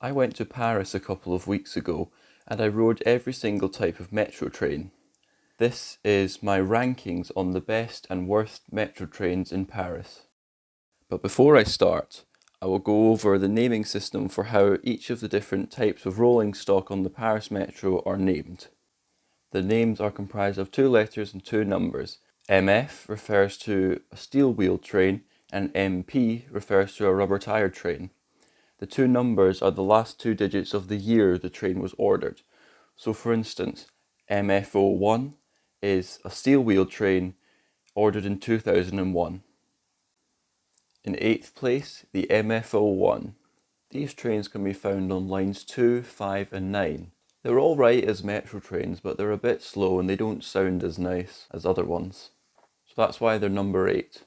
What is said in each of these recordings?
I went to Paris a couple of weeks ago and I rode every single type of metro train. This is my rankings on the best and worst metro trains in Paris. But before I start, I will go over the naming system for how each of the different types of rolling stock on the Paris Metro are named. The names are comprised of 2 letters and 2 numbers. MF refers to a steel-wheeled train and MP refers to a rubber-tired train. The 2 numbers are the last 2 digits of the year the train was ordered. So for instance, MF01 is a steel-wheeled train ordered in 2001. In 8th place, the MF01. These trains can be found on lines 2, 5 and 9. They're alright as metro trains, but they're a bit slow and they don't sound as nice as other ones. So that's why they're number 8.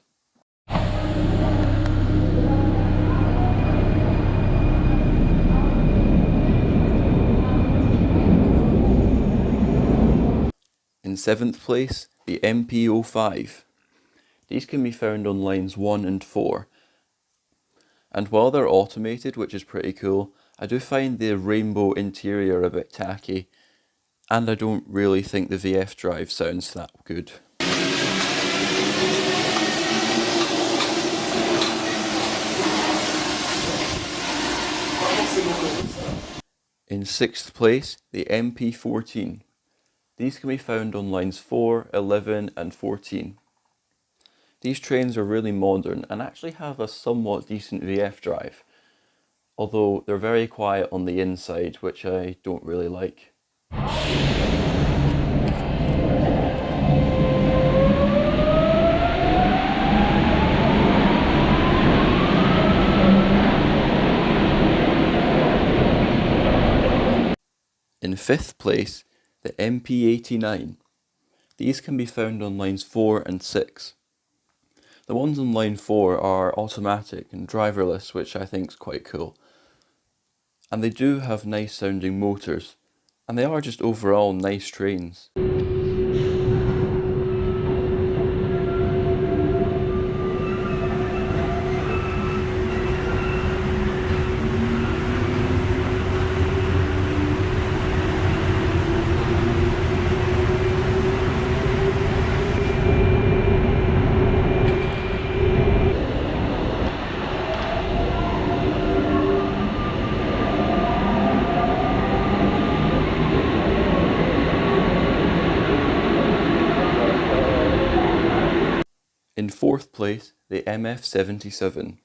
In 7th place, the MP05. These can be found on lines 1 and 4. And while they're automated, which is pretty cool, I do find the rainbow interior a bit tacky, and I don't really think the VF drive sounds that good. In 6th place, the MP14. These can be found on lines 4, 11 and 14. These trains are really modern and actually have a somewhat decent VF drive, although they're very quiet on the inside, which I don't really like. In 5th place, the MP89. These can be found on lines 4 and 6. The ones on line 4 are automatic and driverless, which I think is quite cool. And they do have nice sounding motors, and they are just overall nice trains. In 4th place, the MF77.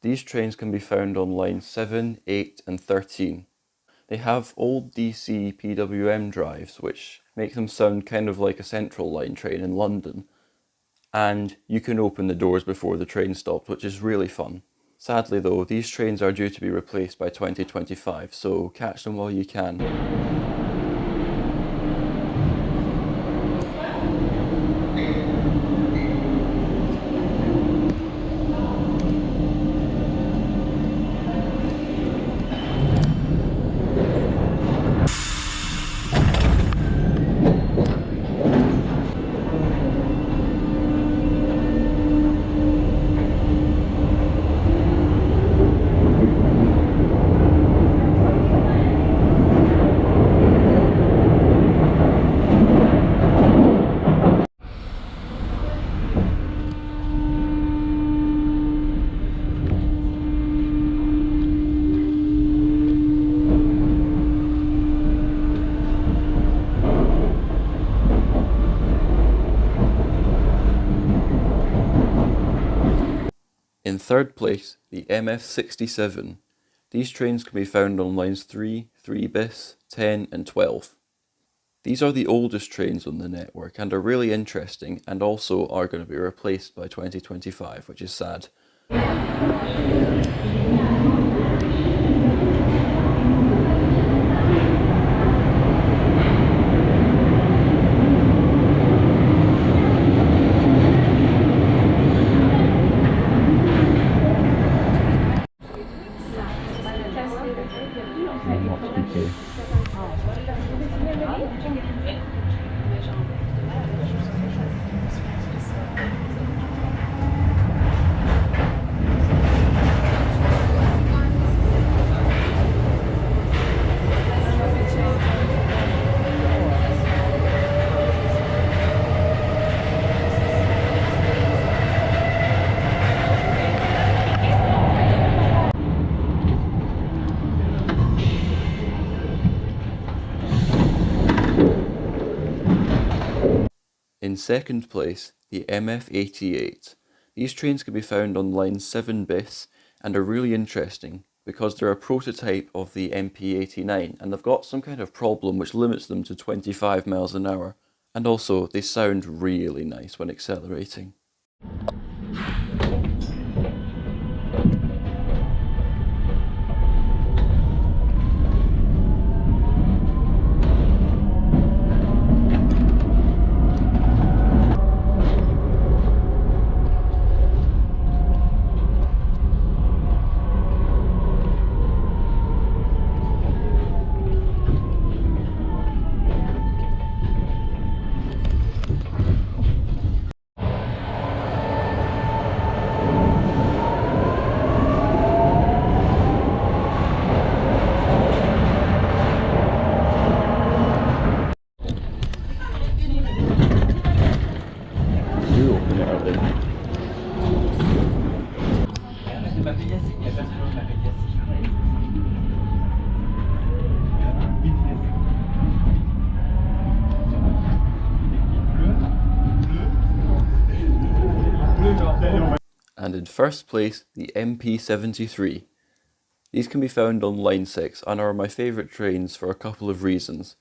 These trains can be found on lines 7, 8 and 13. They have old DC PWM drives, which make them sound kind of like a Central Line train in London. And you can open the doors before the train stops, which is really fun. Sadly though, these trains are due to be replaced by 2025, so catch them while you can. In 3rd place, the MF67. These trains can be found on lines 3, 3 bis, 10 and 12. These are the oldest trains on the network and are really interesting, and also are going to be replaced by 2025, which is sad. In second place, the MF88. These trains can be found on line 7 bis and are really interesting because they're a prototype of the MP89 and they've got some kind of problem which limits them to 25 miles an hour. And also, they sound really nice when accelerating. And in first place, the MP73. These can be found on line 6 and are my favourite trains for a couple of reasons.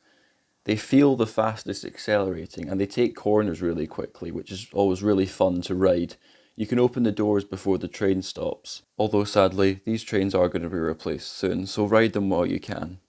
They feel the fastest accelerating and they take corners really quickly, which is always really fun to ride. You can open the doors before the train stops, although sadly these trains are going to be replaced soon, so ride them while you can.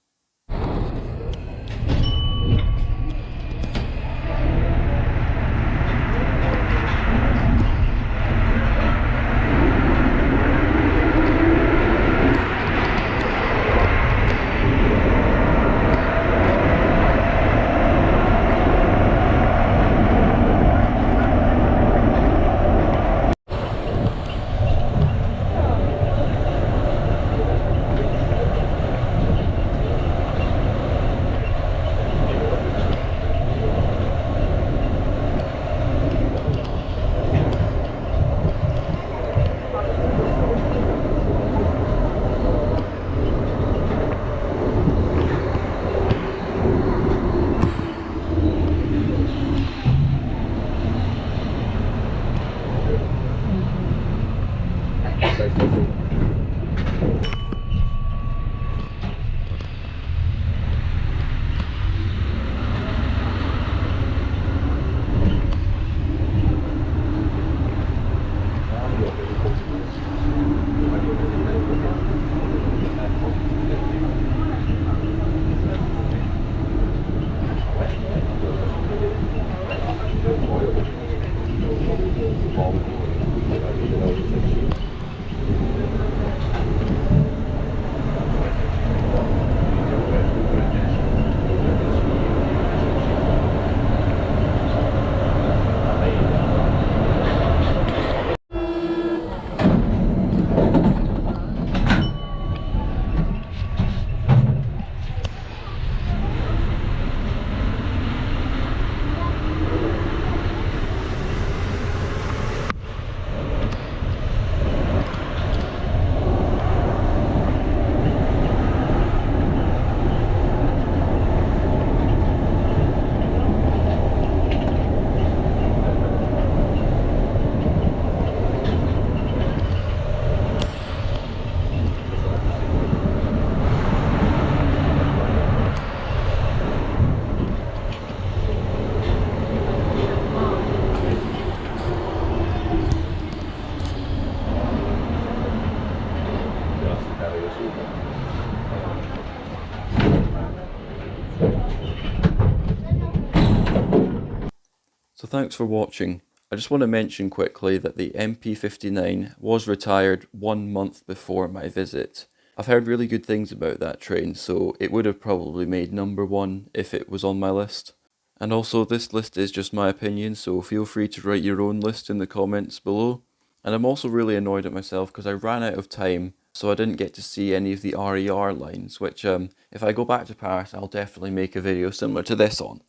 So thanks for watching. I just want to mention quickly that the MP59 was retired 1 month before my visit. I've heard really good things about that train, so it would have probably made #1 if it was on my list. And also, this list is just my opinion, so feel free to write your own list in the comments below. And I'm also really annoyed at myself because I ran out of time, so I didn't get to see any of the RER lines, which if I go back to Paris, I'll definitely make a video similar to this on.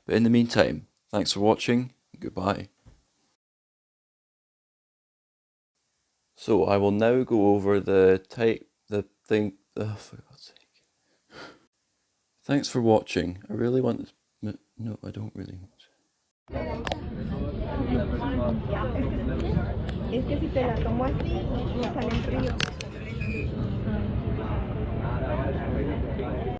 But in the meantime, thanks for watching, goodbye. So I will now go over the thing, for God's sake. Thanks for watching. I really want, no, I don't really want to. Es que si te la tomo así, me salen fríos.